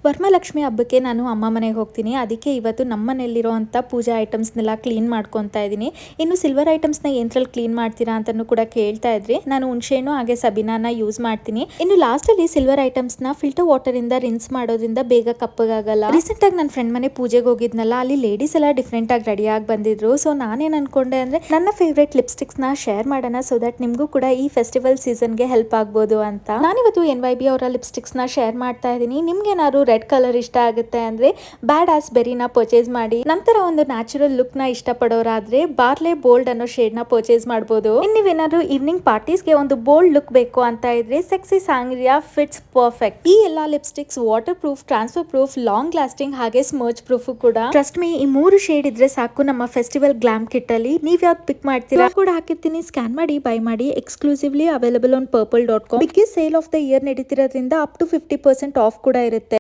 ವರಮಹಾಲಕ್ಷ್ಮಿ ಹಬ್ಬಕ್ಕೆ ನಾನು ಅಮ್ಮ ಮನೆಗೆ ಹೋಗ್ತೀನಿ. ಅದಕ್ಕೆ ಇವತ್ತು ನಮ್ಮ ಮನೆಯಲ್ಲಿರುವಂಥ ಪೂಜಾ ಐಟಮ್ಸ್ನೆಲ್ಲ ಕ್ಲೀನ್ ಮಾಡ್ಕೊತಾ ಇದ್ದೀನಿ. ಇನ್ನು ಸಿಲ್ವರ್ ಐಟಮ್ಸ್ನ ಏನ್ರಲ್ಲಿ ಕ್ಲೀನ್ ಮಾಡ್ತೀರಾ ಅಂತಲೂ ಕೂಡ ಕೇಳ್ತಾ ಇದ್ರಿ. ನಾನು ಹುಣಸೆಹಣ್ಣು ಹಾಗೆ ಸಬೀನಾನ ಯೂಸ್ ಮಾಡ್ತೀನಿ. ಇನ್ನು ಲಾಸ್ಟಲ್ಲಿ ಸಿಲ್ವರ್ ಐಟಮ್ಸ್ನ ಫಿಲ್ಟರ್ ವಾಟರಿಂದ ರಿನ್ಸ್ ಮಾಡೋದ್ರಿಂದ ಬೇಗ ಕಪ್ಪಗಾಗಲ್ಲ. ರೀಸೆಂಟಾಗಿ ನನ್ನ ಫ್ರೆಂಡ್ ಮನೆ ಪೂಜೆಗೆ ಹೋಗಿದ್ನಲ್ಲ, ಅಲ್ಲಿ ಲೇಡೀಸ್ ಎಲ್ಲ ಡಿಫ್ರೆಂಟಾಗಿ ರೆಡಿಯಾಗಿ ಬಂದಿದ್ರು. ಸೊ ನಾನೇನು ಅನ್ಕೊಂಡೆ ಅಂದರೆ ನನ್ನ ಫೇವ್ರೇಟ್ ಲಿಪ್ಸ್ಟಿಕ್ಸ್ನ ಶೇರ್ ಮಾಡೋಣ, ಸೊ ದಟ್ ನಿಮಗೂ ಕೂಡ ಈ ಫೆಸ್ಟಿವಲ್ ಸೀಸನ್ಗೆ ಹೆಲ್ಪ್ ಆಗ್ಬೋದು ಅಂತ. ನಾನಿವತ್ತು NYB ಅವರ ಲಿಪ್ಸ್ಟಿಕ್ಸ್ನ ಶೇರ್ ಮಾಡ್ತಾ ಇದ್ದೀನಿ. ನಿಮ್ಗೇನಾದ್ರು ರೆಡ್ ಕಲರ್ ಇಷ್ಟ ಆಗುತ್ತೆ ಅಂದ್ರೆ ಬ್ಯಾಡ್ ಆಸ್ ಬೆರಿನ ಪರ್ಚೇಸ್ ಮಾಡಿ. ನಂತರ ಒಂದು ನ್ಯಾಚುರಲ್ ಲುಕ್ ನ ಇಷ್ಟಪಡೋರಾದ್ರೆ ಬಾರ್ಲೆ ಬೋಲ್ಡ್ ಅನ್ನೋ ಶೇಡ್ ನ ಪರ್ಚೇಸ್ ಮಾಡಬಹುದು. ನೀವೇನಾದ್ರು ಈವ್ನಿಂಗ್ ಪಾರ್ಟೀಸ್ಗೆ ಒಂದು ಬೋಲ್ಡ್ ಲುಕ್ ಬೇಕು ಅಂತ ಇದ್ರೆ ಸೆಕ್ಸಿ ಸಾಂಗ್ರಿಯಾ ಫಿಟ್ಸ್ ಪರ್ಫೆಕ್ಟ್. ಈ ಎಲ್ಲಾ lipsticks water proof, transfer proof, long lasting ಹಾಗೆ ಸ್ಮರ್ಚ್ ಪ್ರೂಫ್ ಕೂಡ. ಟ್ರಸ್ಟ್ ಮೀ, ಈ 3 ಶೇಡ್ ಇದ್ರೆ ಸಾಕು ನಮ್ಮ ಫೆಸ್ಟಿವಲ್ ಗ್ಲಾಮ್ ಕಿಟ್ ಅಲ್ಲಿ. ನೀವ್ ಯಾವ್ದು ಪಿಕ್ ಮಾಡ್ತೀರಾ ಕೂಡ ಹಾಕಿರ್ತೀನಿ. ಸ್ಕ್ಯಾನ್ ಮಾಡಿ ಬೈ ಮಾಡಿ. Exclusively available on purple.com. Biggest sale of the year ನಡೀತಿರೋದ್ರಿಂದ ಅಪ್ ಟು 50% ಆಫ್ ಕೂಡ ಇರುತ್ತೆ.